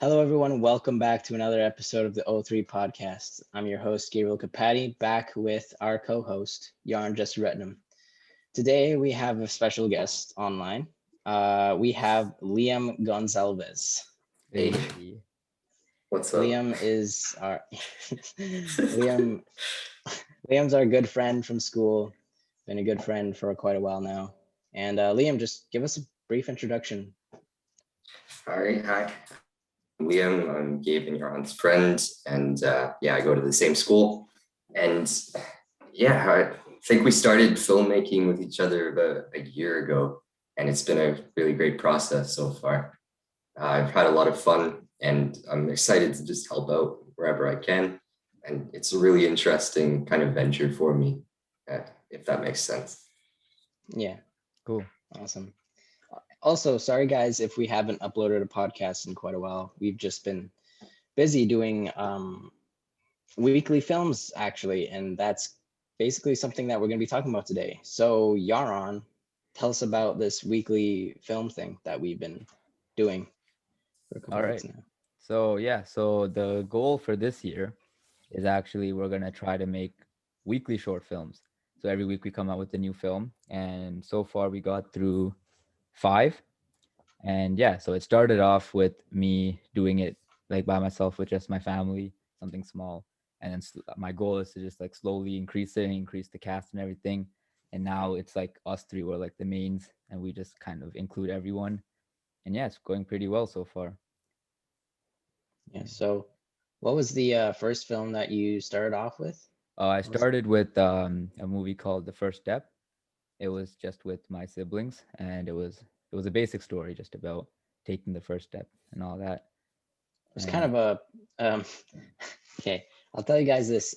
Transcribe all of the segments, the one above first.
Hello, everyone. Welcome back to another episode of the O3 podcast. I'm your host, Gabriel back with our co host, Yarron Retnam. Today, we have a special guest online. We have Liam Gonsalves. Hey, What's up? Liam is our Liam. Liam's our good friend from school. Been a good friend for quite a while now. And Liam, just give us a brief introduction. All right, hi. Liam, I'm Gabe and Yarron's friend, and I go to the same school. And I think we started filmmaking with each other about a year ago, and it's been a really great process so far. I've had a lot of fun, and I'm excited to just help out wherever I can. And it's a really interesting kind of venture for me, if that makes sense. Yeah. cool. Awesome. Also, sorry guys if we haven't uploaded a podcast in quite a while. We've just been busy doing weekly films actually, and that's basically something that we're going to be talking about today. So, Yarron, tell us about this weekly film thing that we've been doing for a couple All weeks right. now. So the goal for this year is actually we're gonna try to make weekly short films. So every week we come out with a new film, and so far we got through 5. And so it started off with me doing it like by myself with just my family, something small. And then my goal is to just like slowly increase the cast and everything. And now it's like us three were like the mains, and we just kind of include everyone. And it's going pretty well so far. Yeah. So, what was the first film that you started off with? I started with a movie called The First Step. It was just with my siblings, and it was a basic story just about taking the first step and all that. It was kind of a okay. I'll tell you guys this.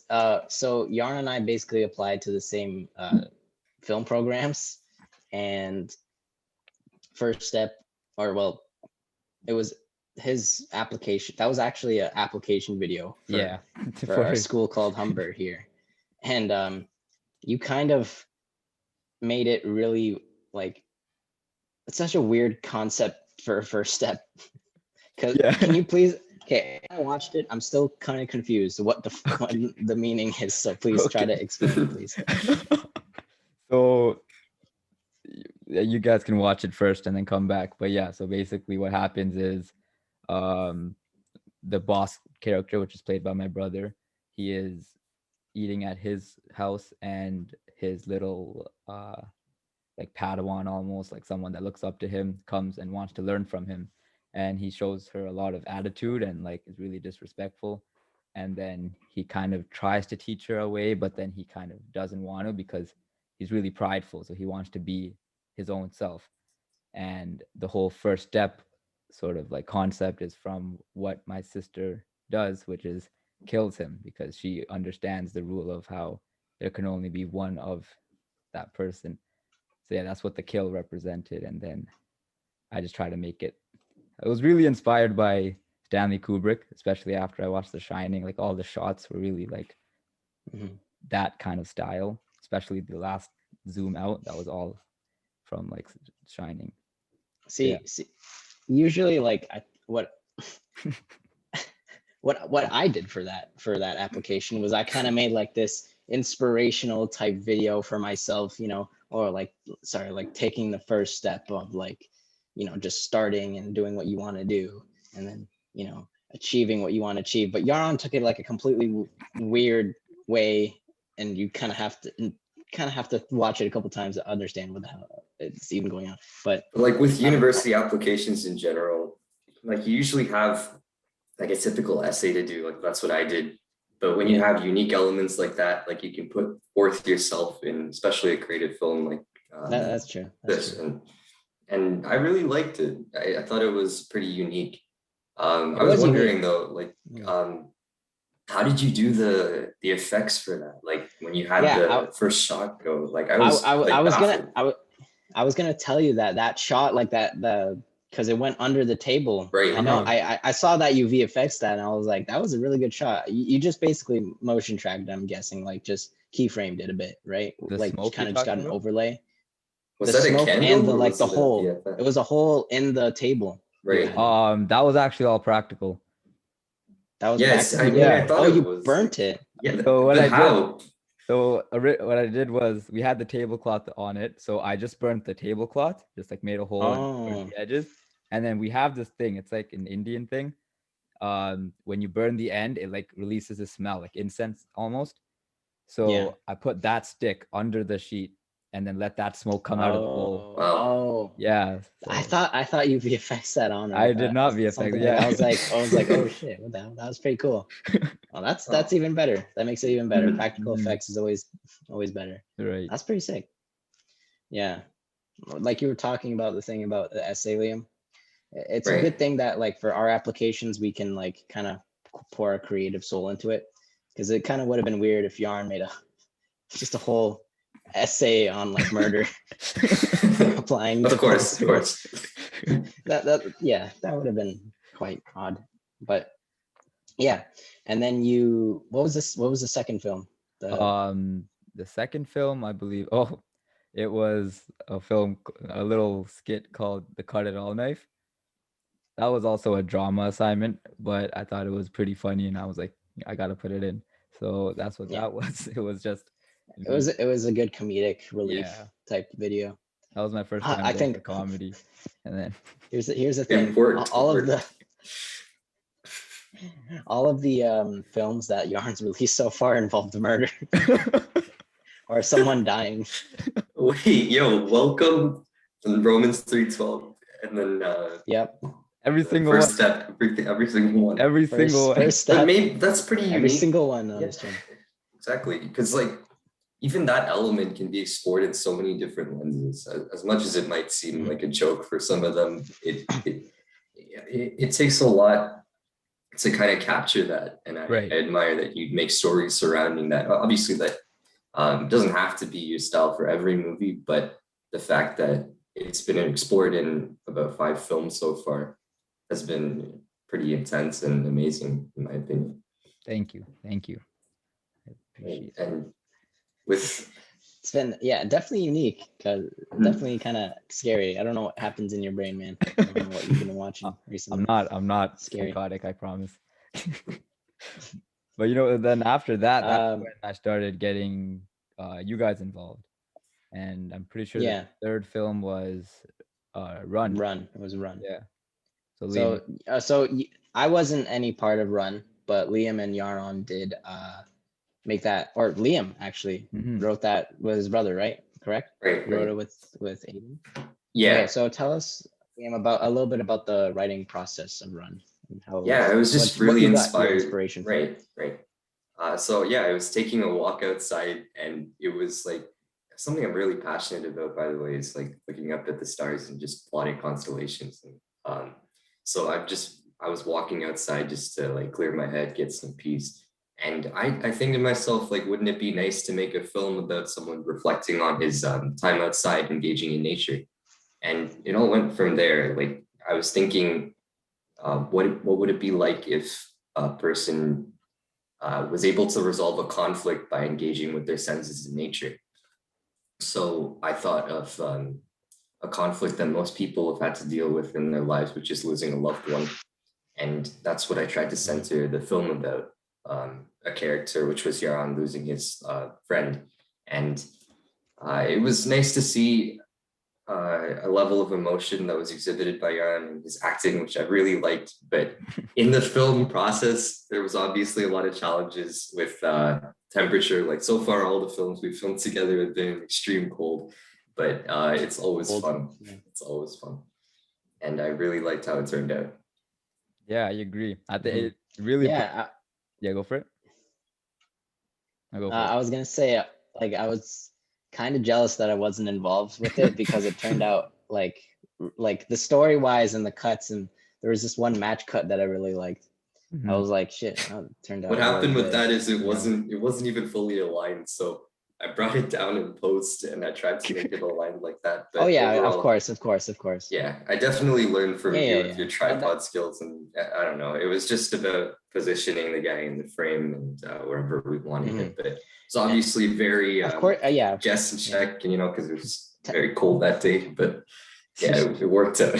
So Yarn and I basically applied to the same film programs, and first step, or well, it was his application. That was actually an application video for our school called Humber here, and you kind of made it really like it's such a weird concept for a first step. Can you please? Okay, I watched it. I'm still kind of confused what the meaning is. So please try to explain, please. So you guys can watch it first and then come back. But so basically what happens is the boss character, which is played by my brother, he is eating at his house, and his little like Padawan, almost like someone that looks up to him, comes and wants to learn from him. And he shows her a lot of attitude and like is really disrespectful. And then he kind of tries to teach her a way, but then he kind of doesn't want to because he's really prideful. So he wants to be his own self. And the whole first step sort of like concept is from what my sister does, which is kills him, because she understands the rule of how there can only be one of that person. So that's what the kill represented. And then I just try to make it. I was really inspired by Stanley Kubrick, especially after I watched The Shining. Like all the shots were really like that kind of style, especially the last zoom out. That was all from like Shining. See, usually like what I did for that application was I kind of made like this inspirational type video for myself, or like taking the first step of like, just starting and doing what you want to do, and then achieving what you want to achieve. But Yaron took it like a completely weird way, and you kind of have to watch it a couple times to understand what the hell it's even going on. But like with university applications in general, like you usually have like a typical essay to do. Like that's what I did. But when you have unique elements like that, like you can put forth yourself in, especially a creative film like that's true. That's true. And I really liked it. I thought it was pretty unique. I was wondering unique. Though, like, how did you do the effects for that? Like when you had the first shot go, like I was gonna tell you that shot, like because it went under the table. Right. I know. I saw that you VFX that, and I was like, that was a really good shot. You just basically motion tracked it, I'm guessing, like just keyframed it a bit, right? Like kind of just got an overlay. Was that a candle? And the hole. It was a hole in the table. Right. That was actually all practical. That was Yes, I practical? mean, I Yeah. thought Oh, it you was. burnt it. Yeah, So what but I did- how? So what I did was we had the tablecloth on it. So I just burnt the tablecloth, just like made a hole and burnt the edges. And then we have this thing, it's like an Indian thing. When you burn the end, it like releases a smell, like incense almost. So Yeah. I put that stick under the sheet and then let that smoke come out of the hole. Wow. Oh, Yeah. I so thought you VFX that on. Or I did thought not VFX. something Yeah. I was like, oh shit, what the hell? That was pretty cool. Well, that's even better. That makes it even better. Mhm. Practical Mhm. effects is always better. Right. That's pretty sick. Yeah, like you were talking about the thing about the essay, Liam. It's a Right. good thing that like for our applications we can like kind of pour our creative soul into it, because it kind of would have been weird if Yarn made just a whole essay on like murder applying Of to course. that would have been quite odd. But yeah, and then what was the second film? The second film, I believe, it was a little skit called The Cut It All Knife. That was also a drama assignment, but I thought it was pretty funny and I was like, I gotta put it in. So that's what that was. It was just it was a good comedic relief type video. That was my first time I going think for comedy. And then here's the thing. All of the films that Yarn's released so far involved murder or someone dying. Wait, yo, welcome in Romans 3:12, and then Yep. every single first one. step, every single one. Every single one. First step. But maybe that's pretty unique. Every single one on Yeah, this channel. exactly, because like even that element can be explored in so many different lenses. As much as it might seem like a joke for some of them, it takes a lot to kind of capture that, and I admire that you make stories surrounding that. Obviously, that doesn't have to be your style for every movie, but the fact that it's been explored in about 5 films so far has been pretty intense and amazing, in my opinion. Thank you. I appreciate it. And with it's been definitely unique, because definitely kind of scary. I don't know what happens in your brain, man. I don't know what you've been watching recently. I'm not scary. psychotic, I promise. But then after that, that's when I started getting you guys involved, and I'm pretty sure the third film was Run. It was Run. Yeah. So I wasn't any part of Run, but Liam and Yarron did make that, or Liam actually wrote that with his brother, right? Correct? Right. Wrote it with Aiden. Yeah. Okay, so tell us, Liam, a little bit about the writing process of Run. I was just really inspired. Inspiration. Right. So I was taking a walk outside, and it was like something I'm really passionate about, by the way, is like looking up at the stars and just plotting constellations. And so I was walking outside just to like clear my head, get some peace. And I think to myself, like, wouldn't it be nice to make a film about someone reflecting on his time outside, engaging in nature? And it all went from there. Like, I was thinking, what would it be like if a person was able to resolve a conflict by engaging with their senses in nature? So I thought of a conflict that most people have had to deal with in their lives, which is losing a loved one. And that's what I tried to center the film about, a character, which was Yarron losing his friend. And it was nice to see a level of emotion that was exhibited by Yarron in his acting, which I really liked. But in the film process, there was obviously a lot of challenges with temperature. Like, so far, all the films we've filmed together have been extreme cold, but it's always fun. Yeah. It's always fun. And I really liked how it turned out. Yeah, I agree. I think it really. Go for it. I was gonna say, like, I was kind of jealous that I wasn't involved with it, because it turned out like the story wise and the cuts, and there was this one match cut that I really liked. I was like, shit, it turned out. What happened with that is it wasn't even fully aligned, so I brought it down in post and I tried to make it aligned like that. But overall, of course. Yeah, I definitely learned from you with your tripod skills, and I don't know, it was just about positioning the guy in the frame and wherever we wanted it. But it's obviously very guess and check, and because it was very cold that day. But yeah, it worked out.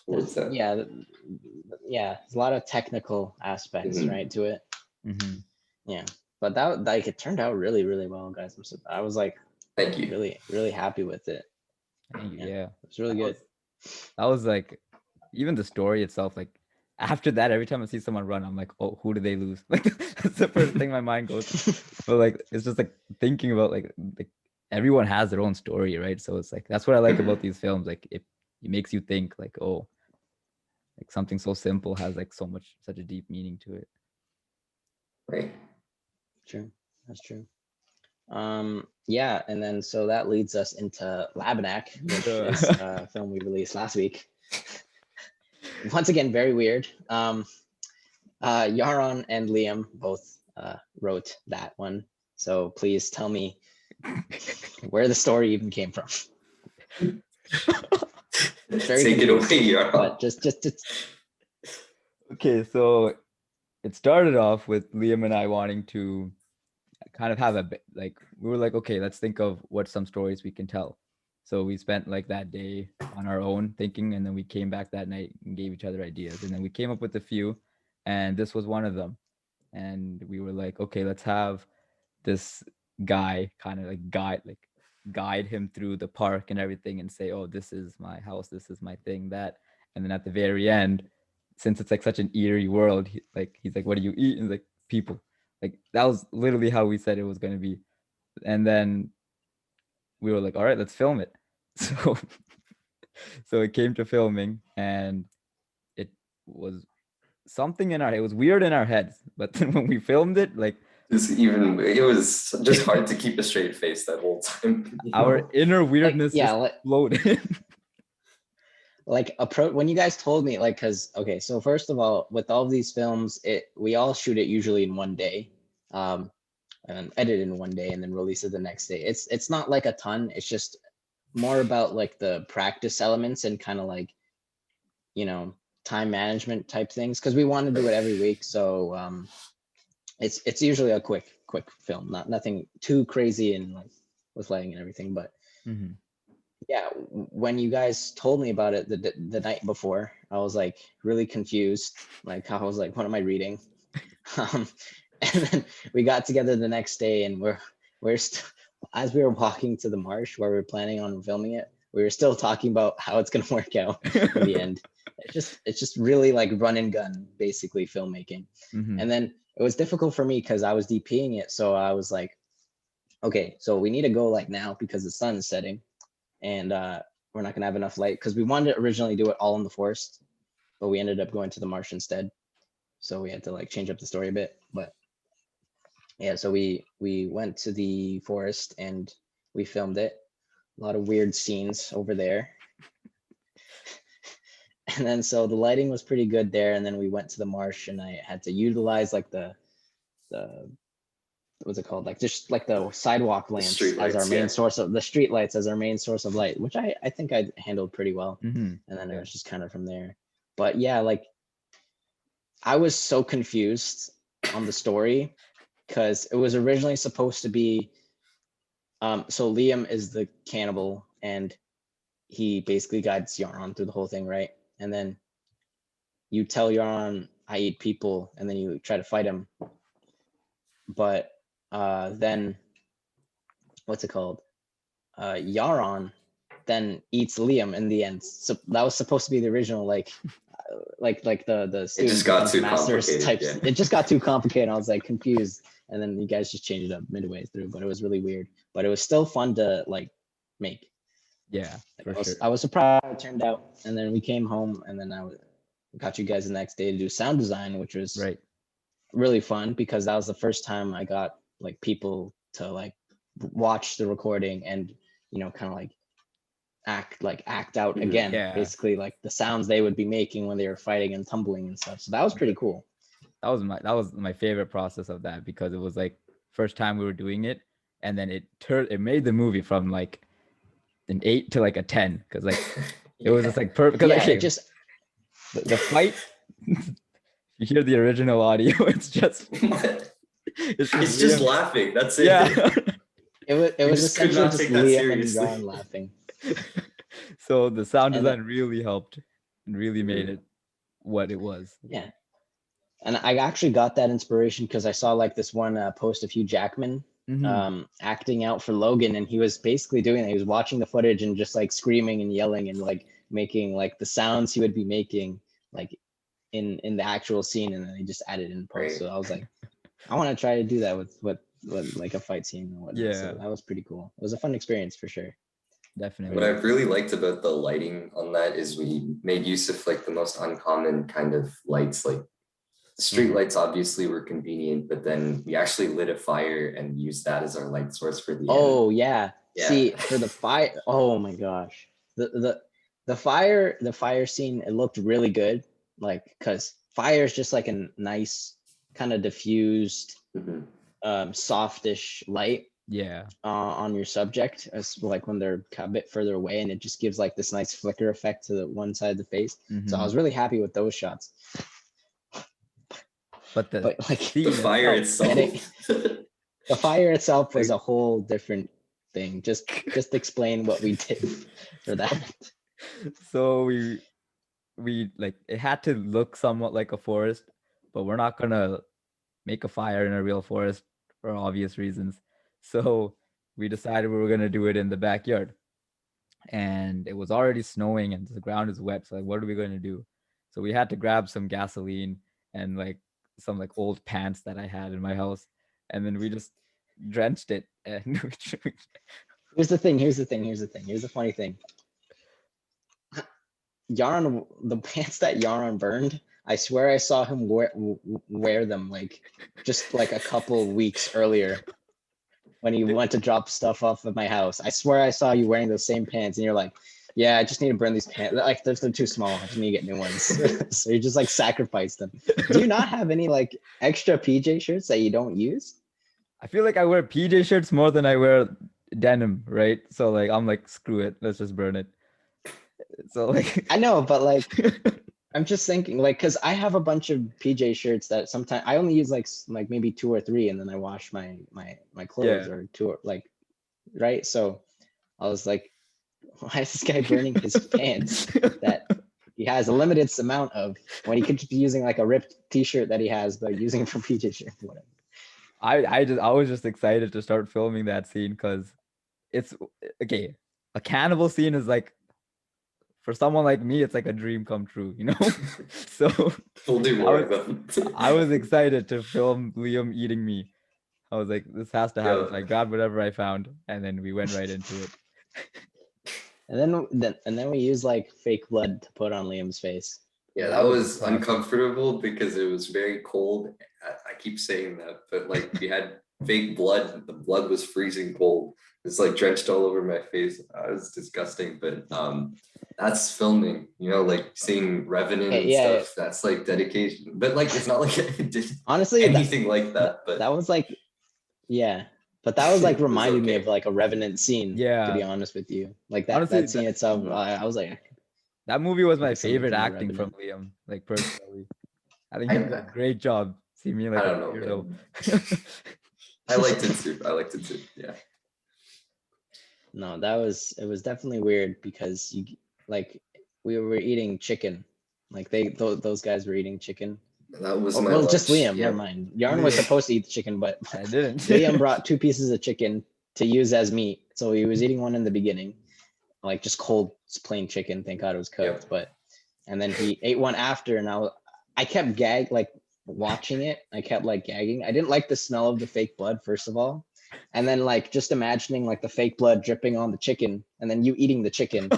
towards that. Yeah, there's a lot of technical aspects, Mhm. right, to it. Mm-hmm. Yeah, but that like it turned out really, really well, guys. I was like Thank you. really, really happy with it. Yeah. It was really good. That was like, even the story itself, like after that, every time I see someone run, I'm like, oh, who did they lose? Like that's the first thing my mind goes to. But like it's just like thinking about like everyone has their own story, right? So it's like that's what I like about these films. Like it makes you think like, oh, like something so simple has like such a deep meaning to it. Right. True, that's true. Yeah, and then so that leads us into Labanak, which is a film we released last week. Once again, very weird. Yarron and Liam both wrote that one, so please tell me where the story even came from. Take it away, Yarron. But just Okay, so it started off with Liam and I wanting to kind of have like we were like, okay, let's think of what some stories we can tell. So we spent like that day on our own thinking, and then we came back that night and gave each other ideas, and then we came up with a few, and this was one of them. And we were like, okay, let's have this guy kind of like guide him through the park and everything, and say, oh, this is my house, this is my thing, that. And then at the very end, since it's like such an eerie world, he's like, what do you eat? And like, people. Like that was literally how we said it was going to be. And then we were like, all right, let's film it. So it came to filming, and it was something it was weird in our heads, but then when we filmed it, like it was just hard to keep a straight face that whole time. Our inner weirdness exploded. Like when you guys told me, like, because okay, so first of all, with all of these films, we all shoot it usually in one day, and edit in one day, and then release it the next day. It's not like a ton. It's just more about like the practice elements and kind of like, time management type things, because we want to do it every week. So it's usually a quick film, nothing too crazy and like with lighting and everything, but. Mm-hmm. Yeah, when you guys told me about it the night before, I was like really confused. Like I was like, what am I reading? And then we got together the next day, and we're still, as we were walking to the marsh where we were planning on filming it, we were still talking about how it's gonna work out in the end. It's just really like run and gun, basically filmmaking. Mm-hmm. And then it was difficult for me because I was DPing it, so I was like, okay, so we need to go like now because the sun is setting. And we're not gonna have enough light, because we wanted to originally do it all in the forest, but we ended up going to the marsh instead. So we had to like change up the story a bit. But yeah, so we went to the forest and we filmed it. A lot of weird scenes over there. And then so the lighting was pretty good there. And then we went to the marsh, and I had to utilize like the what's it called, like just like the sidewalk lamps as our main source of the street lights as our main source of light, which I think I handled pretty well. Mm-hmm. And then it was just kind of from there. But yeah, like I was so confused on the story, because it was originally supposed to be so Liam is the cannibal, and he basically guides Yarron through the whole thing, right? And then you tell Yarron, I eat people, and then you try to fight him. But then what's it called? Yarron then eats Liam in the end. So that was supposed to be the original, like the it just got too complicated. Types. Yeah. It just got too complicated. I was like confused, and then you guys just changed it up midway through. But it was really weird. But it was still fun to like make. Yeah, I was surprised how it turned out. And then we came home, and then I got you guys the next day to do sound design, which was right. Really fun, because that was the first time I got like people to like watch the recording and kind of like act out again, basically like the sounds they would be making when they were fighting and tumbling and stuff. So that was pretty cool. That was my favorite process of that, because it was like first time we were doing it, and then it made the movie from like an 8 to like a 10, because like it was just like perfect. Because it just the fight. You hear the original audio, it's just it's just laughing. That's it. Yeah. it was essentially just Liam and Yarron laughing. So the sound design really helped. and really made it what it was. Yeah. And I actually got that inspiration because I saw like this one post of Hugh Jackman acting out for Logan, and he was basically doing that. He was watching the footage and just like screaming and yelling and like making like the sounds he would be making like in the actual scene, and then they just added in post. Right. So I was like, I want to try to do that with like a fight scene or whatnot. Yeah. So that was pretty cool. It was a fun experience for sure. Definitely. What I really liked about the lighting on that is we made use of like the most uncommon kind of lights. Like street lights obviously were convenient, but then we actually lit a fire and used that as our light source for the Oh end. yeah. Yeah. See, for the fire, oh my gosh. The fire scene, it looked really good. Like, cause fire is just like a nice kind of diffused softish light Yeah. on your subject, as like when they're a bit further away, and it just gives like this nice flicker effect to the one side of the face. So I was really happy with those shots. But like the fire itself, the fire itself was a whole different thing. Just explain what we did for that. So we like, it had to look somewhat like a forest, but we're not gonna make a fire in a real forest for obvious reasons. So we decided we were gonna do it in the backyard, and it was already snowing and the ground is wet. So like, what are we gonna do? So we had to grab some gasoline and like some like old pants that I had in my house, and then we just drenched it. And Here's the funny thing. Yarron, the pants that Yarron burned, I swear I saw him wear them like just like a couple weeks earlier when he went to drop stuff off at my house. I swear I saw you wearing those same pants, and you're like, yeah, I just need to burn these pants. Like they're too small. I just need to get new ones. So you just like sacrifice them. Do you not have any like extra PJ shirts that you don't use? I feel like I wear PJ shirts more than I wear denim, right? So like, I'm like, screw it, let's just burn it. So like, I know, but like, I'm just thinking like, cause I have a bunch of PJ shirts that sometimes I only use like maybe 2 or 3, and then I wash my clothes or 2 or like, right? So I was like, why is this guy burning his pants that he has a limited amount of when he could just be using like a ripped t-shirt that he has, but using it for PJ shirt, whatever. I was just excited to start filming that scene because it's okay. A cannibal scene is like, for someone like me, it's like a dream come true, you know? So we'll do more of them. I was excited to film Liam eating me. I was like, this has to happen. So I grabbed whatever I found, and then we went right into it. And then we used like fake blood to put on Liam's face. Yeah, that was uncomfortable because it was very cold. I keep saying that, but like we had fake blood. The blood was freezing cold. It's like drenched all over my face. It was disgusting, but that's filming, you know, like seeing Revenant and stuff. That's like dedication. But like, it's not like I did honestly anything like that. But that was like, yeah. But that was like reminded me of like a Revenant scene. Yeah. To be honest with you, like that, honestly, that scene itself, I was like, that movie was my favorite acting from Liam. Like personally, I think he did a great job. See me like, I don't know. I liked it too. Yeah. No, it was definitely weird because you like we were eating chicken, like those guys were eating chicken. That was my lunch. Just Liam. Never mind. Yarn was supposed to eat the chicken, but I didn't. Liam brought 2 pieces of chicken to use as meat, so he was eating one in the beginning, like just cold, plain chicken. Thank God it was cooked. But and then he ate one after, and I kept watching it. I kept like gagging. I didn't like the smell of the fake blood, first of all. And then like just imagining like the fake blood dripping on the chicken and then you eating the chicken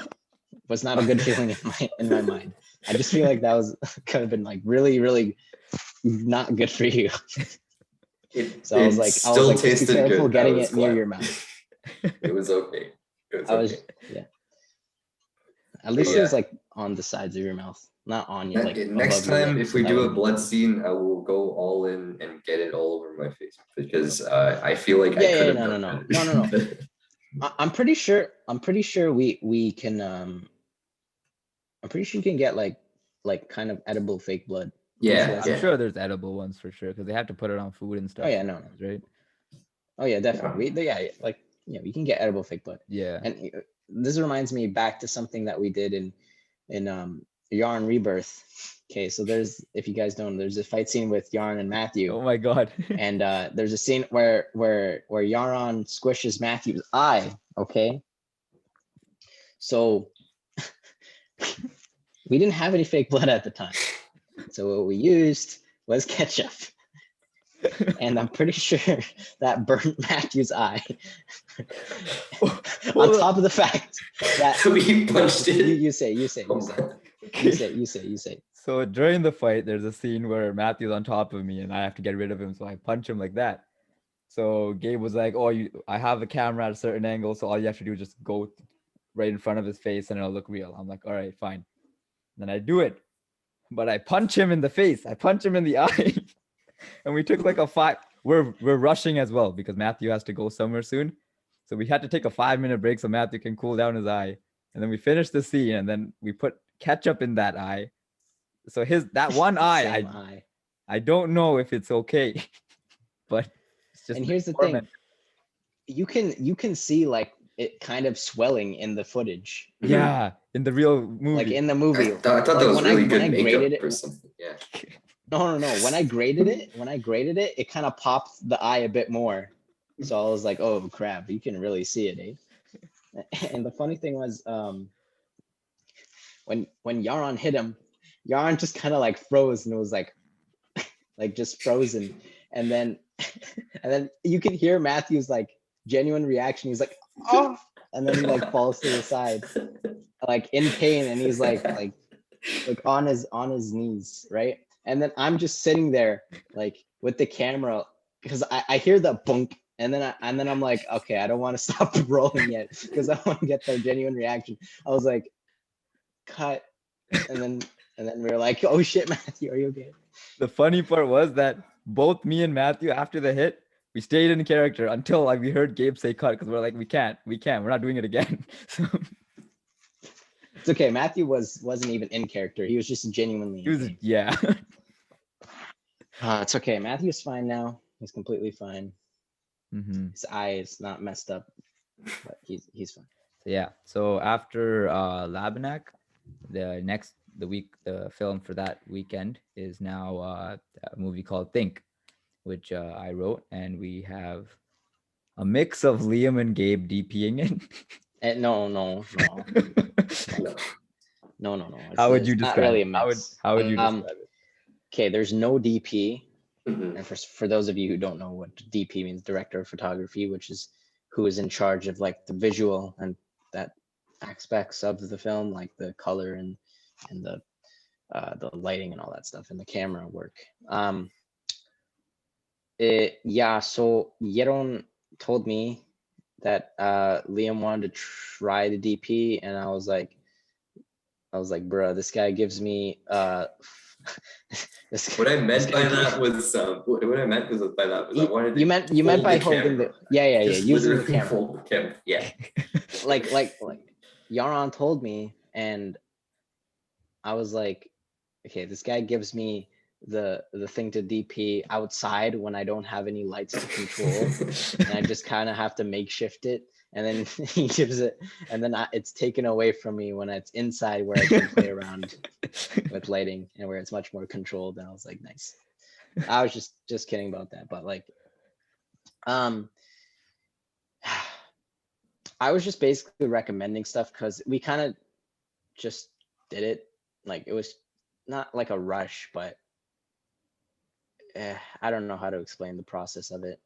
was not a good feeling in my mind. I just feel like that could have been like really, really not good for you. So I was like, tasted be careful good. getting it near your mouth. It was okay. At least it was like on the sides of your mouth, not on you. Like next time, if we do a blood scene, I will go all in and get it all over my face because I feel like I could have done better. No. I'm pretty sure we can. I'm pretty sure you can get like kind of edible fake blood. Yeah, I'm sure there's edible ones for sure because they have to put it on food and stuff. Oh yeah, no, right? Oh yeah, definitely. You can get edible fake blood. Yeah. And this reminds me back to something that we did in Yarn Rebirth. Okay, so if you guys don't, there's a fight scene with Yarn and Matthew. Oh my god. And there's a scene where Yarron squishes Matthew's eye. Okay, so we didn't have any fake blood at the time, so what we used was ketchup, and I'm pretty sure that burnt Matthew's eye. On top of the fact that we punched it. You say. So during the fight, there's a scene where Matthew's on top of me and I have to get rid of him. So I punch him like that. So Gabe was like, "Oh, I have the camera at a certain angle, so all you have to do is just go right in front of his face and it'll look real." I'm like, "All right, fine." Then I do it, but I punch him in the face. I punch him in the eye, and we took like a 5. We're rushing as well because Matthew has to go somewhere soon, so we had to take a 5-minute break so Matthew can cool down his eye. And then we finished the scene, and then we put ketchup in that eye. So that one eye, I don't know if it's okay, but it's just. And here's the thing, you can see like it kind of swelling in the footage. Yeah, in the real movie. Like in the movie. I thought that was really good makeup or something. Yeah. No. When I graded it, it kind of popped the eye a bit more. So I was like, "Oh crap, you can really see it, eh?" And the funny thing was, when Yarron hit him, Yarron just kind of like froze and was like just frozen. And then you can hear Matthew's like genuine reaction. He's like, "Oh," and then he like falls to the side, like in pain, and he's like on his knees, right? And then I'm just sitting there like with the camera because I hear the bunk, and then I'm like, okay, I don't want to stop rolling yet because I want to get the genuine reaction. I was like, cut, and then we were like, "Oh shit, Matthew, are you okay?" The funny part was that both me and Matthew, after the hit, we stayed in character until like we heard Gabe say cut because we're like, we can't, we're not doing it again. So it's okay. Matthew wasn't even in character. He was just genuinely. Yeah. It's okay. Matthew's fine now. He's completely fine. Mm-hmm. His eye is not messed up, but he's fine. So yeah. So after Labanak, the film for that weekend is now a movie called Think, which I wrote, and we have a mix of Liam and Gabe DPing it. No. How would you describe really it? How would you describe it? Okay, there's no DP. Mhm. And for those of you who don't know what DP means, director of photography, which is who is in charge of like the visual and that aspects of the film, like the color and the lighting and all that stuff and the camera work. So Yarron told me that Liam wanted to try the DP, and I was like, bro, this guy gives me What I meant by that was I wanted you meant by holding the using the camera. Hold the camera. Yeah. like Yarron told me, and I was like, okay, this guy gives me the thing to DP outside when I don't have any lights to control, and I just kind of have to makeshift it, and then he gives it, and then it's taken away from me when it's inside where I can play around with lighting and where it's much more controlled. And I was like, nice. I was just kidding about that, but like, I was just basically recommending stuff because we kind of just did it. Like it was not like a rush, but I don't know how to explain the process of it.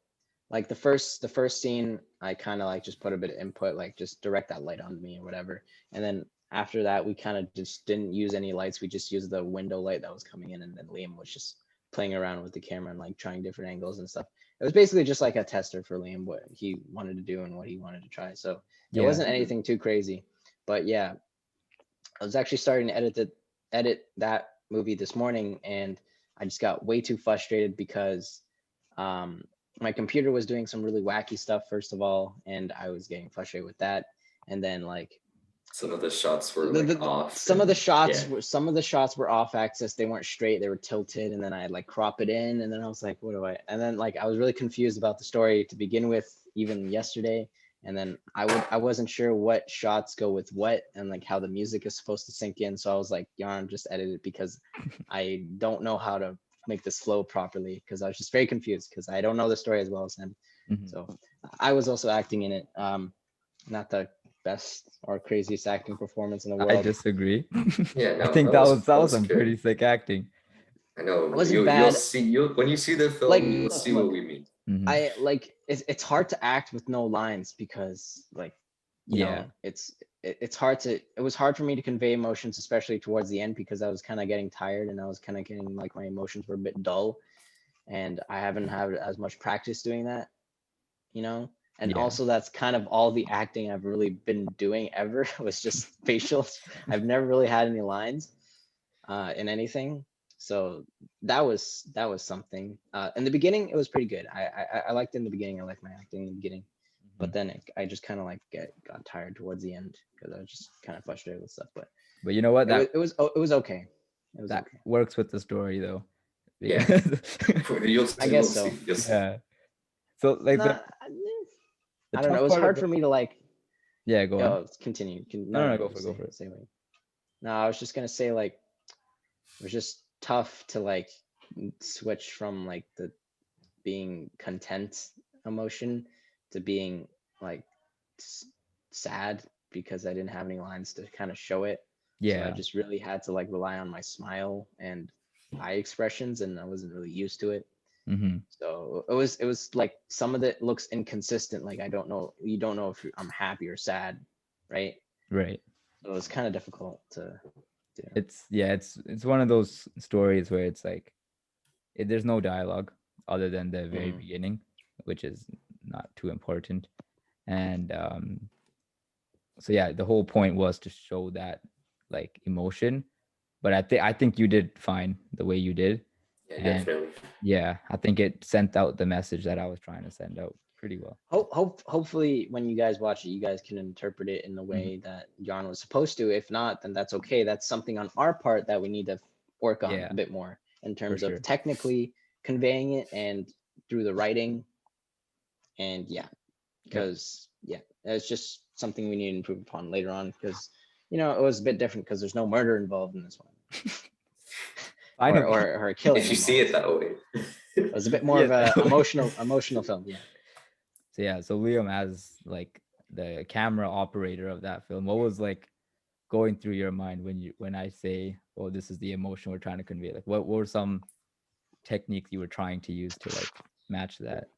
Like the first scene, I kind of like just put a bit of input, like just direct that light on me or whatever. And then after that, we kind of just didn't use any lights. We just used the window light that was coming in, and then Liam was just playing around with the camera and like trying different angles and stuff. It was basically just like a tester for Liam, what he wanted to do and what he wanted to try. So it wasn't anything too crazy, but yeah, I was actually starting to edit that movie this morning, and I just got way too frustrated because my computer was doing some really wacky stuff, first of all, and I was getting frustrated with that. And then like some of the shots were off. Some of the shots were off axis. They weren't straight, they were tilted, and then I like crop it in, and then I was like, what do I? And then like I was really confused about the story to begin with, even yesterday. and then I wasn't sure what shots go with what and like how the music is supposed to sink in. So I was like, Yarn, just edit it because I don't know how to make this flow properly, because I was just very confused because I don't know the story as well as him. Mhm. So I was also acting in it. Not the best or craziest acting performance in the I world. disagree. Yeah, I no, think that was some good. pretty sick acting. I know. It wasn't You'll bad. see when you see the film, Like, you'll look, see what look. we mean. Mhm. I like it's hard to act with no lines because like Yeah. it's hard to it was hard for me to convey emotions, especially towards the end, because I was kind of getting tired and I was kind of getting like my emotions were a bit dull, and I haven't had as much practice doing that, you know. And Yeah. also that's kind of all the acting I've really been doing ever was just facials. I've never really had any lines in anything. So that was something. In the beginning, it was pretty good. I liked it in the beginning. I liked my acting in the beginning, but then I just kind of like got tired towards the end because I was just kind of frustrated with stuff. But But you know what? it was okay. It was That okay. works with the story though. Yeah. Because- You'll I see, guess you'll so. see, you'll see. yeah. So like Nah, the I don't know. tough It was part of hard for me to like. yeah, go on. Continue. No, No, go for it. say what. No, I was just gonna say like it was just tough to like switch from like the being content emotion to being like sad because I didn't have any lines to kind of show it. So I Yeah. just really had to like rely on my smile and eye expressions, and I wasn't really used to it. Mm-hmm. So it was like some of it looks inconsistent. Like I don't know, you don't know if I'm happy or sad, right? Right. So it was kind of difficult to do. It's one of those stories where it's like there's no dialogue other than the very Mhm. beginning, which is not too important. And so yeah, the whole point was to show that like emotion. But I think you did fine the way you did. Yeah, And definitely. yeah, I think it sent out the message that I was trying to send out pretty well. Hopefully, when you guys watch it, you guys can interpret it in the way that John was supposed to. If not, then that's okay. That's something on our part that we need to work on Yeah, a bit more in for terms sure. of technically conveying it and through the writing. And yeah, because yeah, it's just something we need to improve upon later on. Because you know it was a bit different because there's no murder involved in this one, Finally. or a killing. If you see it that way. It was a bit more Yeah, of a that way. emotional film. Yeah. So yeah, so Liam as like the camera operator of that film, what was like going through your mind when I say, "Oh, this is the emotion we're trying to convey"? Like, what were some techniques you were trying to use to like match that?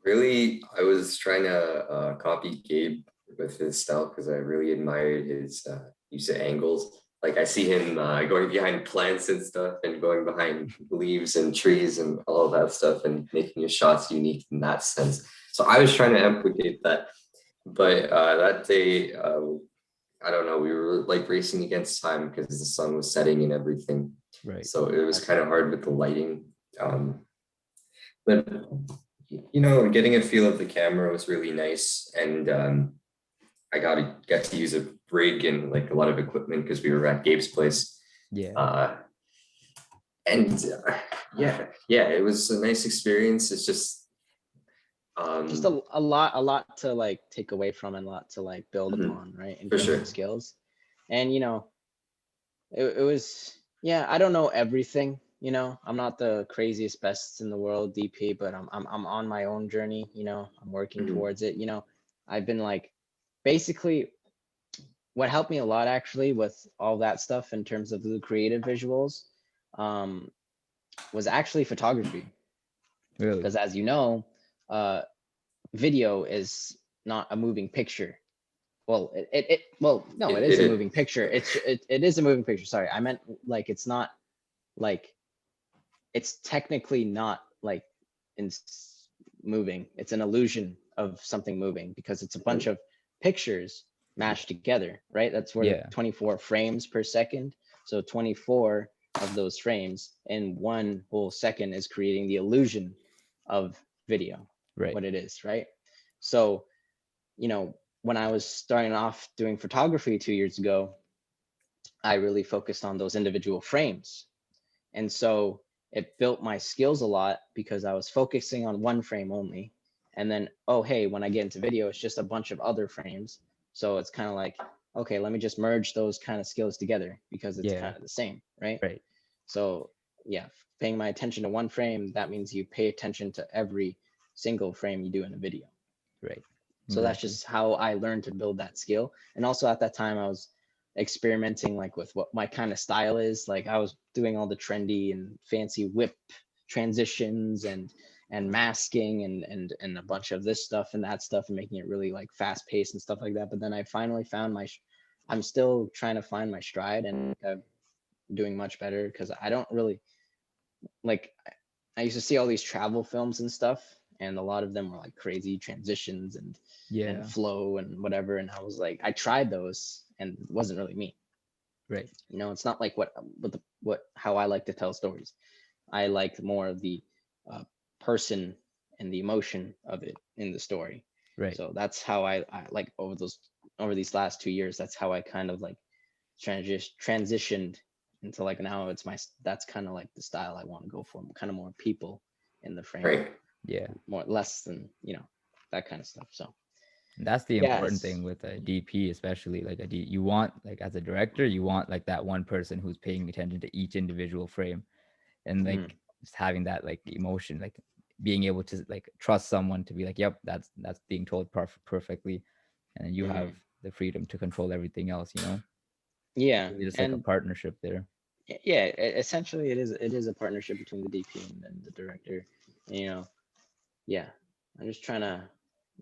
Really, I was trying to copy Gabe with his style because I really admired his use of angles. Like I see him going behind plants and stuff and going behind leaves and trees and all of that stuff and making his shots unique in that sense. So I was trying to replicate that. But that day, I don't know, we were like racing against time because the sun was setting and everything. Right. So it was kind of hard with the lighting. But you know, getting a feel of the camera was really nice, and I got to use a rig and like a lot of equipment because we were at Gabe's place. Yeah. And yeah, it was a nice experience. It's just a lot to like take away from and a lot to like build upon, right, in for terms sure. of skills. And you know, it was yeah, I don't know everything, you know. I'm not the craziest best in the world DP, but I'm on my own journey, you know. I'm working towards it, you know. I've been like basically what helped me a lot actually with all that stuff in terms of the creative visuals was actually photography. Really? Because as you know, video is not a moving picture. Well, it is a moving picture. It is a moving picture. Sorry, I meant like it's not like it's technically not like in moving. It's an illusion of something moving because it's a bunch of pictures mashed together, right? That's where Yeah. 24 frames per second. So 24 of those frames in one whole second is creating the illusion of video, Right. what it is, right? So, you know, when I was starting off doing photography 2 years ago, I really focused on those individual frames. And so it built my skills a lot because I was focusing on one frame only. And then, oh, hey, when I get into video, it's just a bunch of other frames. So it's kind of like, okay, let me just merge those kind of skills together because it's Yeah. kind of the same, right? Right. So yeah, paying my attention to one frame, that means you pay attention to every single frame you do in a video. Right. So that's Exactly. just how I learned to build that skill. And also at that time, I was experimenting like with what my kind of style is. Like I was doing all the trendy and fancy whip transitions and masking and a bunch of this stuff and that stuff and making it really like fast paced and stuff like that. But then I finally found I'm still trying to find my stride, and I'm doing much better because I don't really like. I used to see all these travel films and stuff, and a lot of them were like crazy transitions and Yeah. flow and whatever. And I was like, I tried those, and it wasn't really me. Right. You know, it's not like what how I like to tell stories. I like more of the person and the emotion of it in the story. Right. So that's how I like over these last 2 years. That's how I kind of like transitioned into like now it's that's kind of like the style I want to go for. Kind of more people in the frame, Right. more less than that kind of stuff. So That's the yeah, important thing with a DP, especially like you want, like as a director, you want like that one person who's paying attention to each individual frame, and like just having that like emotion, like being able to like trust someone to be like, yep, that's being told perfectly, and then you have the freedom to control everything else, you know. Yeah, Really just like a partnership there. Yeah, essentially it is a partnership between the DP and the director. Yeah, I'm just trying to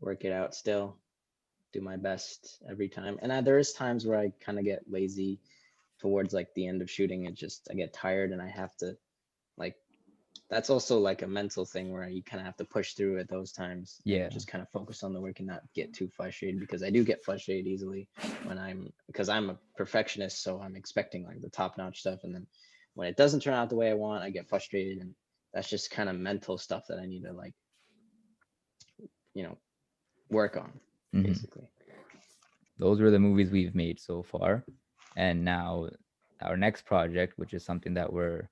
work it out still, do my best every time. And there is times where I kind of get lazy towards like the end of shooting. I get tired and I have to like, that's also like a mental thing where you kind of have to push through at those times. Yeah. And just kind of focus on the work and not get too frustrated, because I do get frustrated easily because I'm a perfectionist. So I'm expecting like the top notch stuff. And then when it doesn't turn out the way I want, I get frustrated. And that's just kind of mental stuff that I need to like, work on basically. Those were the movies we've made so far. And now our next project, which is something that we're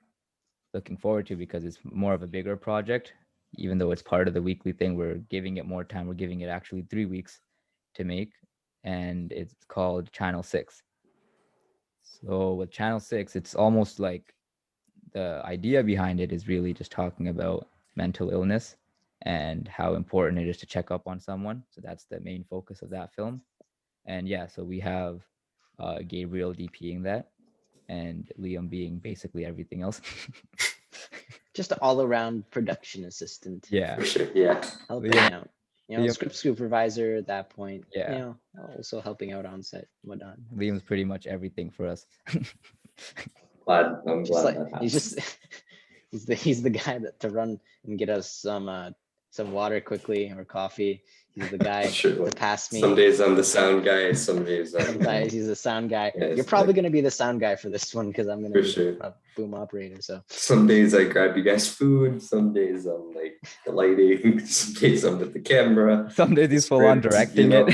looking forward to because it's more of a bigger project, even though it's part of the weekly thing, we're giving it more time. We're giving it actually 3 weeks to make, and it's called Channel 6. So with Channel 6, it's almost like the idea behind it is really just talking about mental illness and how important it is to check up on someone. So that's the main focus of that film. And yeah, so we have Gabriel DPing that, and Liam being basically everything else. Just an all-around production assistant. Yeah, For sure. Yeah. Helping out. Liam, Script supervisor at that point. Yeah. Also helping out on set, whatnot. Liam's pretty much everything for us. I'm Just glad like that happened. he's just he's the guy to run and get us some water quickly or coffee. He's the guy Sure. to pass me. Some days I'm the sound guy. Some days Sometimes he's the sound guy. Yeah, You're probably gonna be the sound guy for this one because I'm gonna be a boom operator. So some days I grab you guys food. Some days I'm like the lighting. Some days I'm with the camera. Some days he's full on directing it.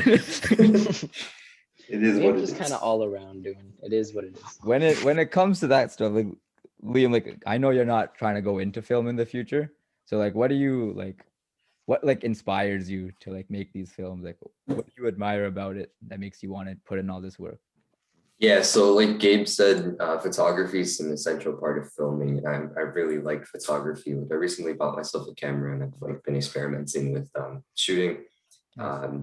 It is what it is. Just kind of all around doing. It is what it is. When it comes to that stuff, like Liam, like I know you're not trying to go into film in the future. So like, what do you like? What like inspires you to like make these films? Like, what do you admire about it that makes you want to put in all this work? Yeah, so like Gabe said, photography is an essential part of filming. I really like photography. Like I recently bought myself a camera and I've like been experimenting with shooting. Nice.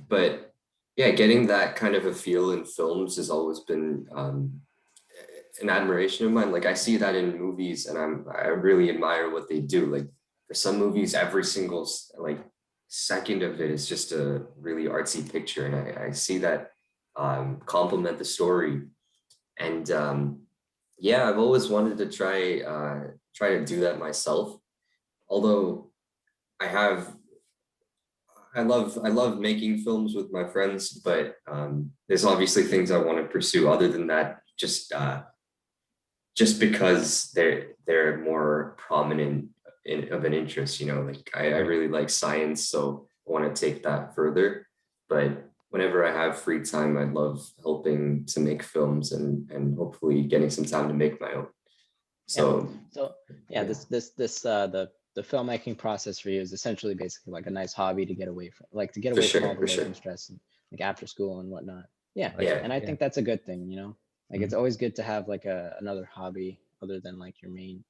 But yeah, getting that kind of a feel in films has always been an admiration of mine. Like I see that in movies and I really admire what they do. Like for some movies, every single like second of it is just a really artsy picture. And I see that complement the story. And yeah, I've always wanted to try to do that myself. Although I love making films with my friends, but there's obviously things I want to pursue other than that, just because they're more prominent of an interest, like I really like science, so I want to take that further. But whenever I have free time, I love helping to make films and hopefully getting some time to make my own. So yeah, this the the filmmaking process for you is essentially basically like a nice hobby to get away from, like to get For away from sure, all the for work sure. and stress and like after school and whatnot. Yeah, Like, Yeah. and I think that's a good thing, you know. Like it's Mhm. always good to have like another hobby other than like your main,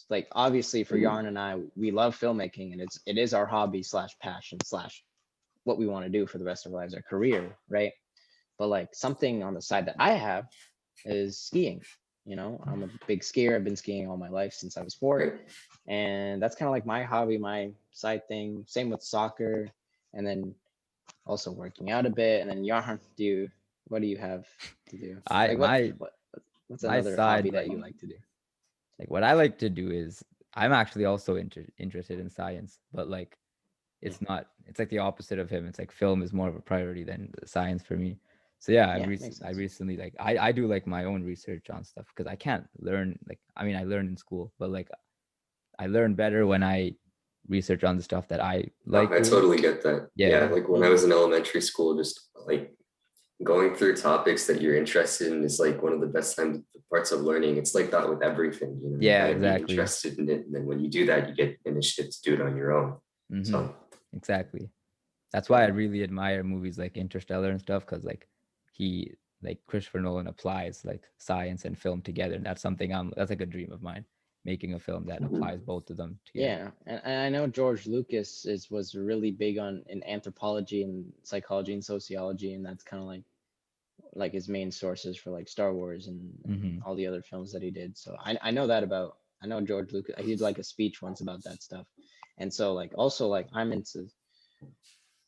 like obviously for Mhm. Yarn and I, we love filmmaking and it is our hobby slash passion slash what we want to do for the rest of our lives, our career, right? But like something on the side that I have is skiing. You know, I'm a big skier. I've been skiing all my life since I was 4, Right. and that's kind of like my hobby, my side thing. Same with soccer, and then also working out a bit. And then Yarn, what do you have to do? I Like my what's my another hobby side, that you like to do? like what I like to do is I'm actually also interested in science, but like Yeah, it's like the opposite of him. It's like film is more of a priority than the science for me. So yeah, yeah, makes I sense. recently like I do like my own research on stuff because I can't learn, like I mean I learned in school, but like I learn better when I research on the stuff that I Oh, like I doing. totally get that. Yeah. Yeah, like when I Mhm. was in elementary school, just like going through topics that you're interested in is like one of the best parts of learning. It's like that with everything, you know, you Yeah, gotta be exactly. interested in it. And then when you do that, you get initiative to do it on your own. Mm-hmm. So Exactly. That's why I really admire movies like Interstellar and stuff, because like he like Christopher Nolan applies like science and film together, and that's something that's like a dream of mine, making a film that applies both of them together. Yeah, and I know George Lucas was really big on in anthropology and psychology and sociology, and that's kind of like his main sources for like Star Wars and Mm-hmm. all the other films that he did. So I know that about I know George Lucas. He did like a speech once about that stuff, and so like also like I'm into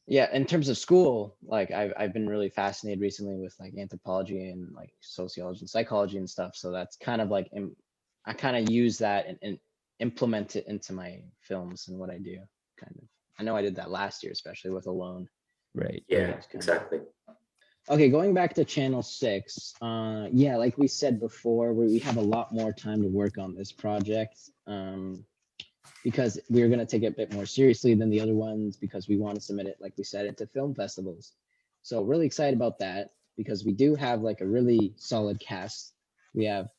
yeah in terms of school like I've been really fascinated recently with like anthropology and like sociology and psychology and stuff. So that's kind of like I kind of use that and implement it into my films and what I do. Kind of I know I did that last year, especially with Alone. Right. yeah, Right. It's kind of exactly. okay, going back to channel 6, yeah, like we said before, we have a lot more time to work on this project, because we're going to take it a bit more seriously than the other ones because we want to submit it, like we said, into film festivals. So really excited about that because we do have like a really solid cast. We have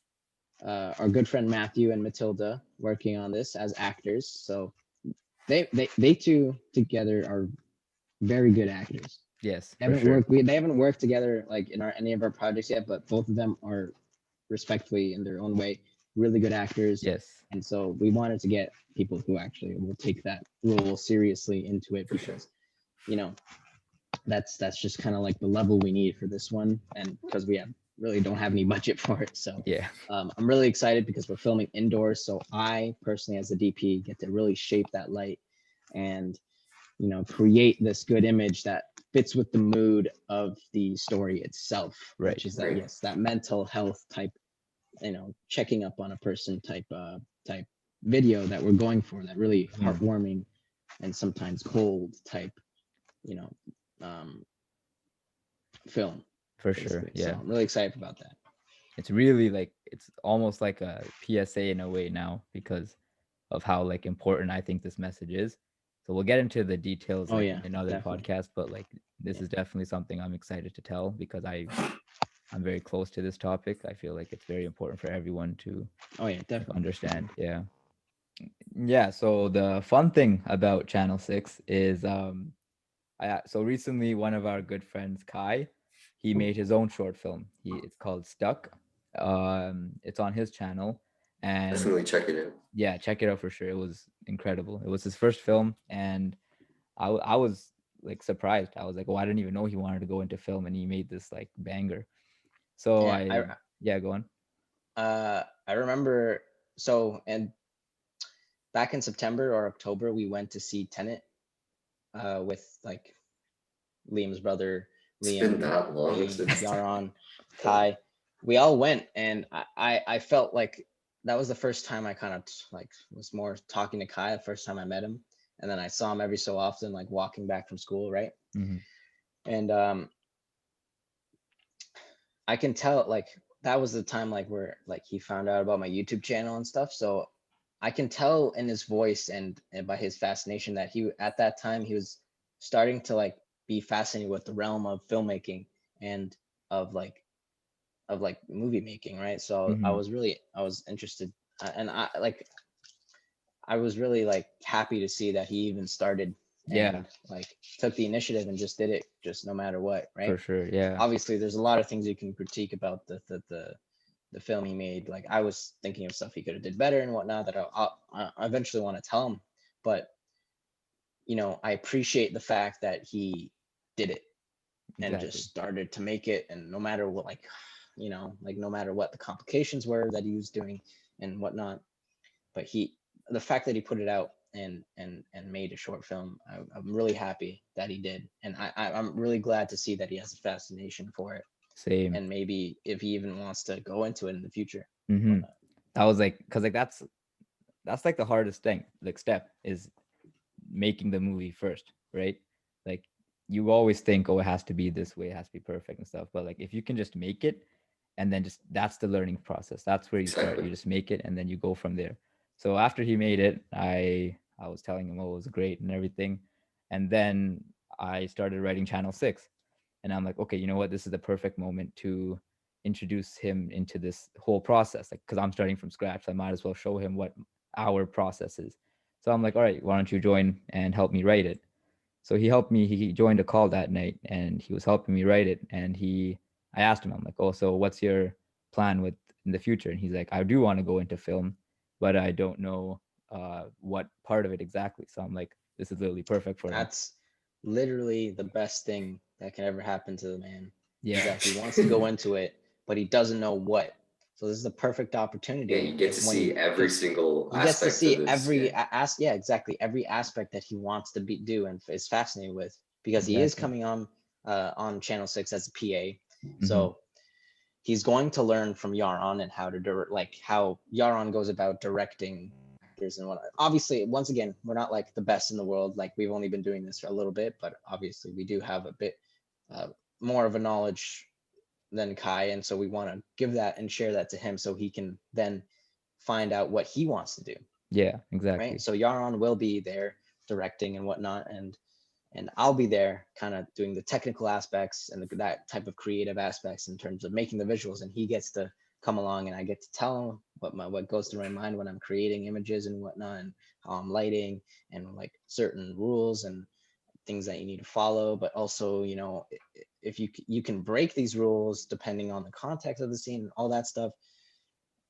our good friend Matthew and Matilda working on this as actors. So they two together are very good actors. Yes, They for haven't sure. worked. They haven't worked together like in any of our projects yet, but both of them are respectfully in their own way really good actors. Yes. And so we wanted to get people who actually will take that role seriously into it For sure. because you know that's just kind of like the level we need for this one, and because we have really don't have any budget for it. So Yeah. I'm really excited because we're filming indoors. So I personally, as a DP, get to really shape that light and create this good image that fits with the mood of the story itself, Right. which is that Right. yes, that mental health type, checking up on a person type video that we're going for, that really Mhm. heartwarming and sometimes cold type, you know, um, film, For sure. basically. So Yeah. I'm really excited about that. It's really like it's almost like a PSA in a way now because of how like important I think this message is. So we'll get into the details Oh like yeah, in another definitely. podcast, but like this Yeah. is definitely something I'm excited to tell because I'm very close to this topic. I feel like it's very important for everyone to Oh yeah, like definitely. understand. Yeah. Yeah, so the fun thing about Channel 6 is so recently one of our good friends Kai, he made his own short film. It's called Stuck. It's on his channel and Definitely check it out. yeah, check it out for sure. It was incredible. It was his first film and I was like surprised. I was like, "Oh, I didn't even know he wanted to go into film and he made this like banger." So Yeah, yeah, go on. I remember. So and back in September or October, we went to see Tenet with like Liam's brother, It's been Liam, that long me, since. Yaron, Kai. We all went, and I felt like that was the first time I kind of like was more talking to Kai. The first time I met him, and then I saw him every so often, like walking back from school, right? Mm-hmm. And I can tell like that was the time like where like he found out about my YouTube channel and stuff. So I can tell in his voice and by his fascination that he at that time he was starting to like be fascinated with the realm of filmmaking and of like movie making, right? So Mm-hmm. I was interested, and I like I was really like happy to see that he even started Yeah, and like took the initiative and just did it, just no matter what, right? for sure. Yeah. Obviously, there's a lot of things you can critique about the film he made. Like I was thinking of stuff he could have did better and whatnot that I eventually want to tell him, but I appreciate the fact that he did it and Exactly. just started to make it, and no matter what, like like no matter what the complications were that he was doing and whatnot, but the fact that he put it out and made a short film, I'm really happy that he did, and I'm really glad to see that he has a fascination for it, Same. and maybe if he even wants to go into it in the future. Mm-hmm. That was like, because like that's like the hardest thing, like step is making the movie first, right? Like you always think, oh, it has to be this way, it has to be perfect and stuff, but like if you can just make it, and then just that's the learning process, that's where you start. Exactly. You just make it and then you go from there. So after he made it, I was telling him, oh, it was great and everything, and then I started writing Channel 6, and I'm like, okay, you know what, this is the perfect moment to introduce him into this whole process, like because I'm starting from scratch, I might as well show him what our process is. So I'm like, all right, why don't you join and help me write it? So he helped me. He joined a call that night and he was helping me write it. And I asked him, I'm like, oh, so what's your plan with in the future? And he's like, I do want to go into film, but I don't know what part of it exactly. So I'm like, this is literally perfect for him. That's literally the best thing that can ever happen to the man. Yeah. Is that he wants to go into it, but he doesn't know what. So this is the perfect opportunity. Yeah, you get to see every single he gets to aspect see of this. every Yeah. yeah, exactly, every aspect that he wants to do and is fascinated with, because he is Exactly. coming on Channel 6 as a PA. Mhm. So he's going to learn from Yarron and how to like how Yarron goes about directing actors and what. Obviously, once again, we're not like the best in the world. Like we've only been doing this for a little bit, but obviously we do have a bit more of a knowledge than Kai, and so we want to give that and share that to him so he can then find out what he wants to do. Yeah, exactly. Right. So Yarron will be there directing and whatnot, and I'll be there kind of doing the technical aspects and that type of creative aspects in terms of making the visuals, and he gets to come along and I get to tell him what goes through my mind when I'm creating images and whatnot, and how I'm lighting and like certain rules and things that you need to follow, but also if you can break these rules depending on the context of the scene and all that stuff.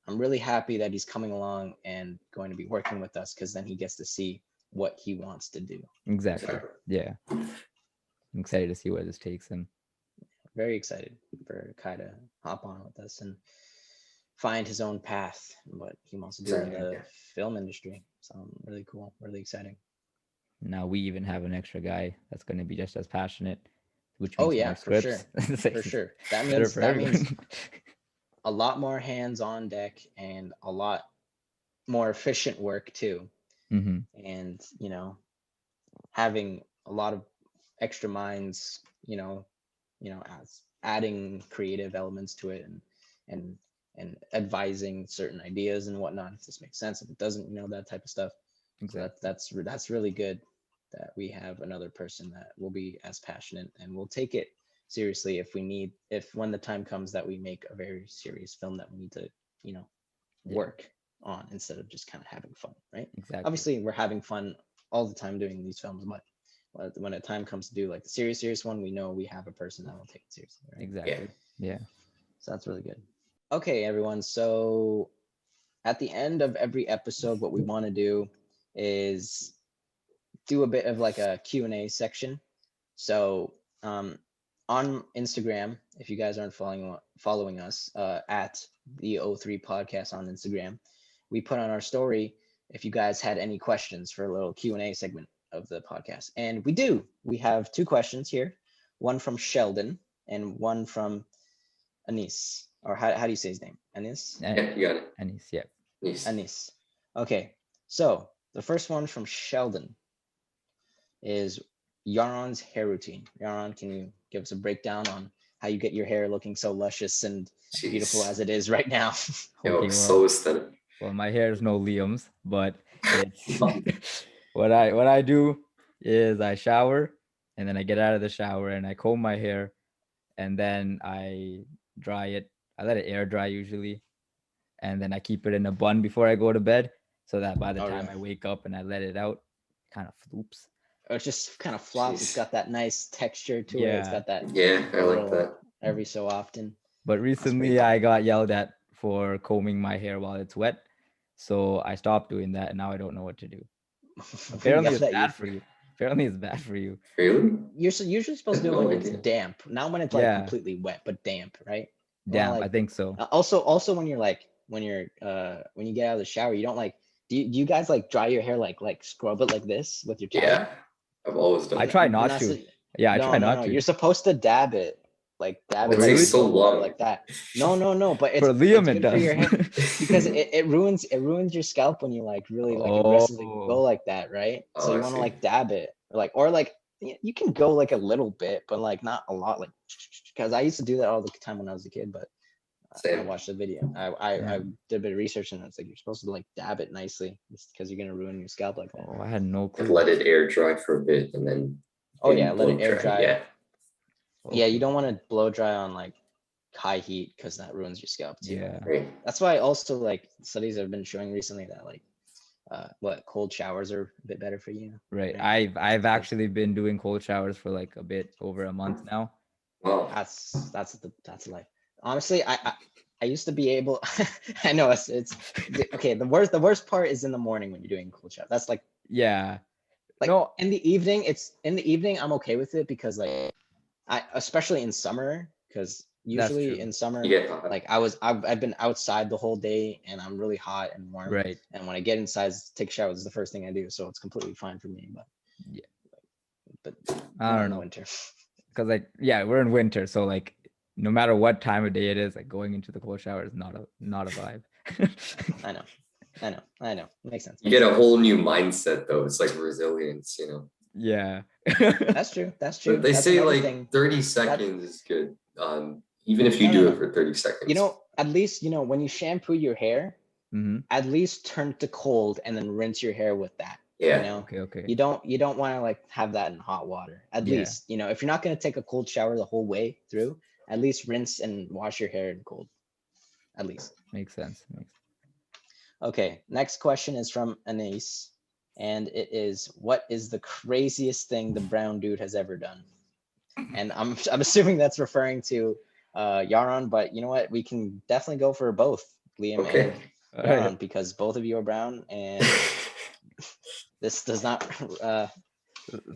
I'm really happy that he's coming along and going to be working with us, because then he gets to see what he wants to do. Exactly. Yeah. I'm excited to see where this takes him. Very excited for Kai to hop on with us and find his own path and what he wants to do in the film industry. So really cool, really exciting. Now we even have an extra guy that's going to be just as passionate, which Oh means yeah, more for sure, scripts. for sure. That Better means for a lot more hands on deck and a lot more efficient work too. Mm-hmm. And having a lot of extra minds, as adding creative elements to it and and advising certain ideas and whatnot, if this makes sense, if it doesn't, that type of stuff. Exactly. So that's really good that we have another person that will be as passionate and will take it seriously if when the time comes that we make a very serious film that we need to work on, instead of just kind of having fun, right? Exactly. Obviously we're having fun all the time doing these films, but when a time comes to do like the serious one, we know we have a person that will take it seriously, right? Exactly. Yeah. So that's really good. Okay, everyone, so at the end of every episode, what we want to do is do a bit of like a Q&A section. So on Instagram, if you guys aren't following us at the O3 podcast on Instagram, we put on our story if you guys had any questions for a little Q&A segment of the podcast. And we do. We have 2 questions here, one from Sheldon and one from Anis. Or how do you say his name? Anis? Yeah, you got it. Anis, yeah. Anis. Okay, so the first one from Sheldon is Yarron's hair routine. Yarron, can you give us a breakdown on how you get your hair looking so luscious and beautiful as it is right now? Yo, so aesthetic. Well, my hair is no Liam's, but it's what I do is I shower and then I get out of the shower and I comb my hair and then I dry it. I let it air dry usually, and then I keep it in a bun before I go to bed. so that by the Oh, time really? I wake up and I let it out, kind of floops. Or it just kind of flops. It's Jeez. got that nice texture to it. It's Yeah. got that Yeah, I like little that. every so often. But pretty recently cool. I got yelled at for combing my hair while it's wet. So I stopped doing that and now I don't know what to do. Apparently it's bad for you. Apparently it's bad for you. Really? You're usually supposed to do it No when it's idea. damp, not when it's like Yeah. completely wet, but damp, right? You wanna, Damn, I like, think so. also when you're when you get out of the shower, you don't like. Do you guys like dry your hair like scrub it like this with your towel? Yeah, I've always done I that. try You're not not to. su- Yeah, I No, try no, not no. to. You're supposed to dab it, like dab Oh, it It like takes really? so cold water, long. like that. No. But For Liam, it's it good for your hair does. because it ruins your scalp when you like really like aggressively go Oh, like that, right? So Oh, you I want to see. like dab it or like you can go like a little bit, but like not a lot, like because I used to do that all the time when I was a kid, but I Same. watched the video. I yeah. did a bit of research and it's like you're supposed to like dab it nicely because you're gonna ruin your scalp like that. Oh, I had no And clue. let it air dry for a bit and then Oh maybe yeah, let it blow air dry. dry. Yeah. Yeah, you Okay. don't want to blow dry on like high heat because that ruins your scalp too. Yeah. Right. That's why also like studies have been showing recently that like cold showers are a bit better for you. Right. Right. I've actually been doing cold showers for like a bit over a month now. Wow. That's life. Honestly, I used to be able. I know it's okay. The worst part is in the morning when you're doing cold shower. That's Yeah. like No, in the evening. It's in the evening. I'm okay with it because like I especially in summer because that's usually true. in summer You get hot. like I've been outside the whole day and I'm really hot and warm. Right. And when I get inside, take a shower is the first thing I do. So it's completely fine for me. Yeah. But I not don't in the know. winter. Because like, yeah, we're in winter, so like no matter what time of day it is, like going into the cold shower is not a vibe. I know. Makes sense. You get a whole new mindset though. It's like resilience, you know. Yeah. That's true. That's But true. they That's say another like thing. 30 seconds is good. Even if you No, do no, it no. for 30 seconds. You know, at least when you shampoo your hair, hmm at least turn to cold and then rinse your hair with that. Yeah. You know, Okay. you don't want to like have that in hot water. At Yeah. least if you're not gonna take a cold shower the whole way through, at least rinse and wash your hair in cold. At least. Makes sense. Okay. Next question is from Anise, and it is, what is the craziest thing the brown dude has ever done? And I'm assuming that's referring to Yarron, but you know what? We can definitely go for both Liam Okay. and All Yarron right. because both of you are brown, and this does not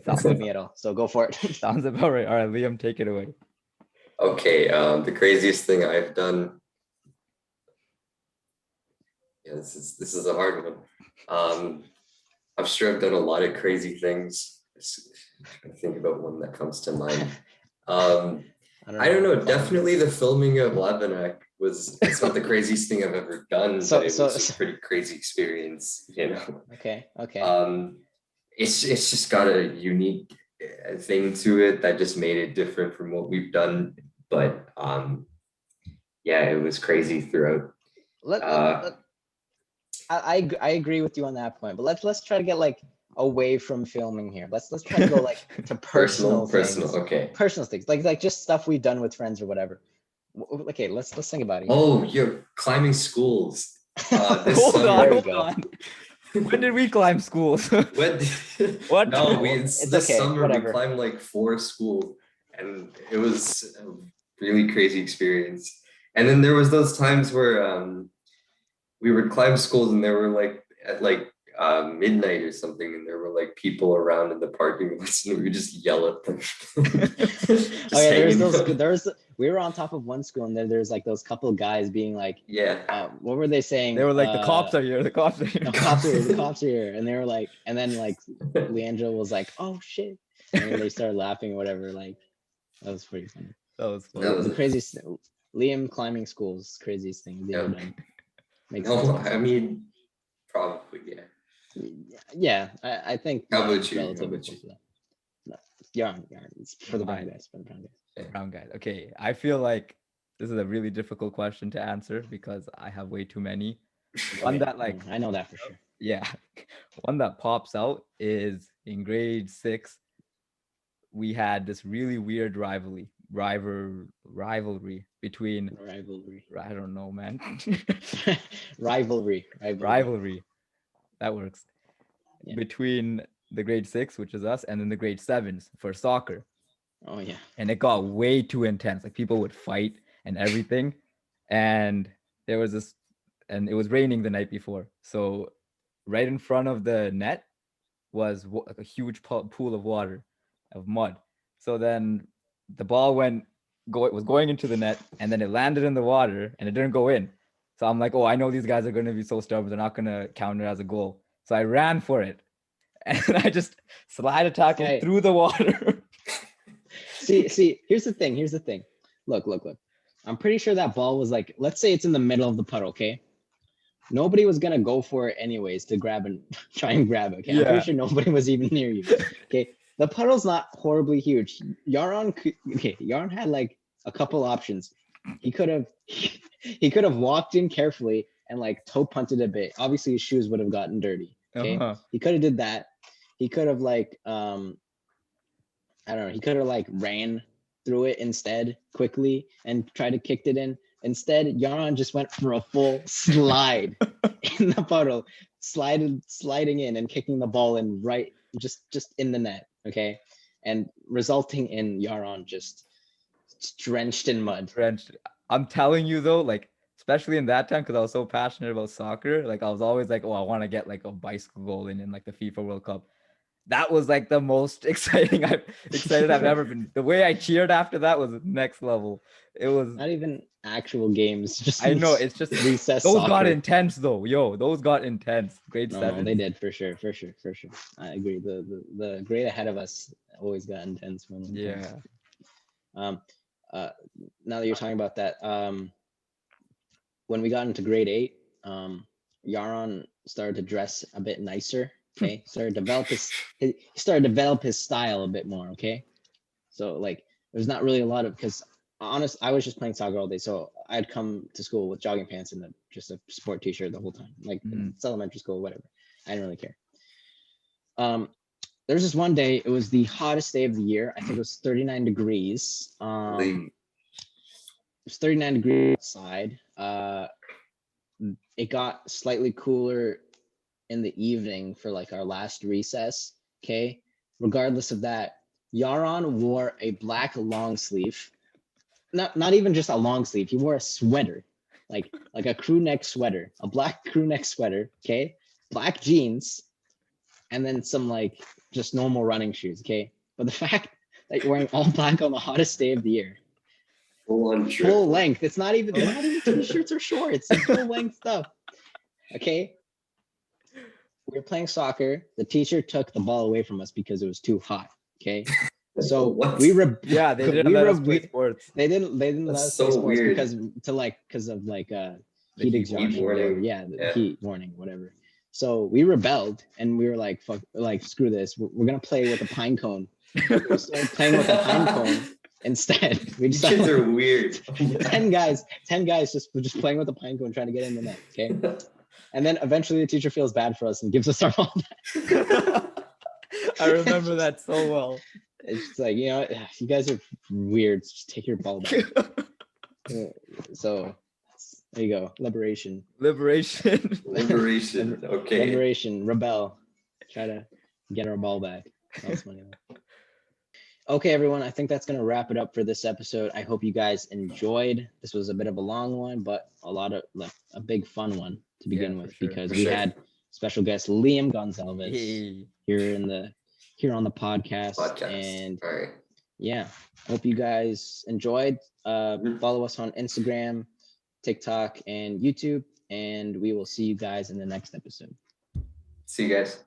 include me at all. So go for it. Sounds about right. All right, Liam, take it away. Okay. The craziest thing I've done. Yeah, this is a hard one. I'm sure I've done a lot of crazy things. I'm trying to think about one that comes to mind. I don't know. Definitely the filming of Lebanon it's not the craziest thing I've ever done, but it was a pretty crazy experience, you know. Okay. It's just got a unique thing to it that just made it different from what we've done. But yeah, it was crazy throughout. I agree with you on that point, but let's try to get like away from filming here. Let's try to go like to personal things. Okay. Personal things like just stuff we've done with friends or whatever. Okay, let's think about it. Oh, you're climbing schools. This Hold summer. on, hold on. When did we climb schools? What? No, It's this okay, summer whatever. we climbed like 4 schools, and it was a really crazy experience. And then there was those times where we would climb schools, and there were like at like midnight or something, and there were like people around in the parking lots, and we would just yell at them. Oh yeah, we were on top of one school, and there's like those couple guys being like, Yeah. what were they saying? They were like, the cops are here. The cops are here. The cops are here. The cops are here. And they were like, and then like Leandro was like, oh shit. And then they started laughing or whatever. Like, that was pretty funny. That was fun. That was The craziest Liam climbing schools, craziest thing he's ever done. Makes sense. No, I mean, probably, yeah. Yeah, I think How about you? relatively close to that. No, Yarn. It's for the brown Mine. guys. For the brown guys. Brown guys. Okay, I feel like this is a really difficult question to answer because I have way too many. One that like I know that for sure. Yeah, one that pops out is in grade 6. We had this really weird rivalry between I don't know, man. rivalry. that works. Yeah. Between the grade 6, which is us, and then the grade 7s for soccer. Oh yeah. And it got way too intense. Like people would fight and everything. And there was this, and it was raining the night before. So right in front of the net was like a huge pool of water, of mud. So then the ball was going into the net, and then it landed in the water, and it didn't go in. So I'm like, oh, I know these guys are going to be so stubborn. They're not going to count it as a goal. So I ran for it, and I just slide a tackle through the water. See, here's the thing. Look. I'm pretty sure that ball was like, let's say it's in the middle of the puddle, okay? Nobody was gonna go for it anyways to grab and try and grab it. Okay, I'm pretty sure nobody was even near you. Okay, the puddle's not horribly huge. Yarron had like a couple options. He could have walked in carefully and like toe punted a bit. Obviously, his shoes would have gotten dirty. Okay, he could have did that. He could have like I don't know. He could have like ran through it instead quickly and tried to kick it in. Instead, Yarron just went for a full slide in the puddle, sliding in and kicking the ball in right just in the net. Okay, and resulting in Yarron just drenched in mud. I'm telling you though, like especially in that time, because I was so passionate about soccer, like I was always like, oh, I want to get like a bicycle goal in like the FIFA World Cup. That was like the most excited I've ever been. The way I cheered after that was next level. It was not even actual games. Just I know it's just recess. Those soccer. Got intense though. Yo, those got intense. Grade 7. No, they did for sure. I agree. The grade ahead of us always got intense when. Yeah. Now that you're talking about that, when we got into grade 8, Yarron started to dress a bit nicer. Okay, started to develop his style a bit more. Okay, so like there's not really a lot of, because I was just playing soccer all day, so I'd come to school with jogging pants and just a sport t-shirt the whole time. Like it's elementary school, whatever. I didn't really care. There was this one day, it was the hottest day of the year. I think it was 39 degrees. It was 39 degrees outside. It got slightly cooler in the evening for like our last recess. Okay, regardless of that, Yarron wore a black long sleeve, not even just a long sleeve. He wore a sweater, like a crew neck sweater, a black crew neck sweater. Okay, black jeans, and then some like just normal running shoes. Okay, but the fact that you're wearing all black on the hottest day of the year, full length. It's not even t-shirts or shorts. It's full length stuff. Okay. We were playing soccer. The teacher took the ball away from us because it was too hot. Okay, so they didn't let us play sports. They didn't let us play sports because of heat exhaustion. Heat warning, whatever. So we rebelled and we were like, fuck, like screw this. We're gonna play with a pine cone. We started playing with a pine cone instead. We just kids are weird. 10 guys just playing with a pine cone trying to get in the net. Okay. And then eventually the teacher feels bad for us and gives us our ball back. I remember that so well. It's just like, you guys are weird. Just take your ball back. So there you go. Liberation. Okay. Liberation. Rebel. Try to get our ball back. That was funny. Okay, everyone. I think that's going to wrap it up for this episode. I hope you guys enjoyed. This was a bit of a long one, but a big fun one to begin with, because we had special guest Liam Gonsalves here on the podcast. And yeah, hope you guys enjoyed. Follow us on Instagram, TikTok, and YouTube, and we will see you guys in the next episode. See you guys.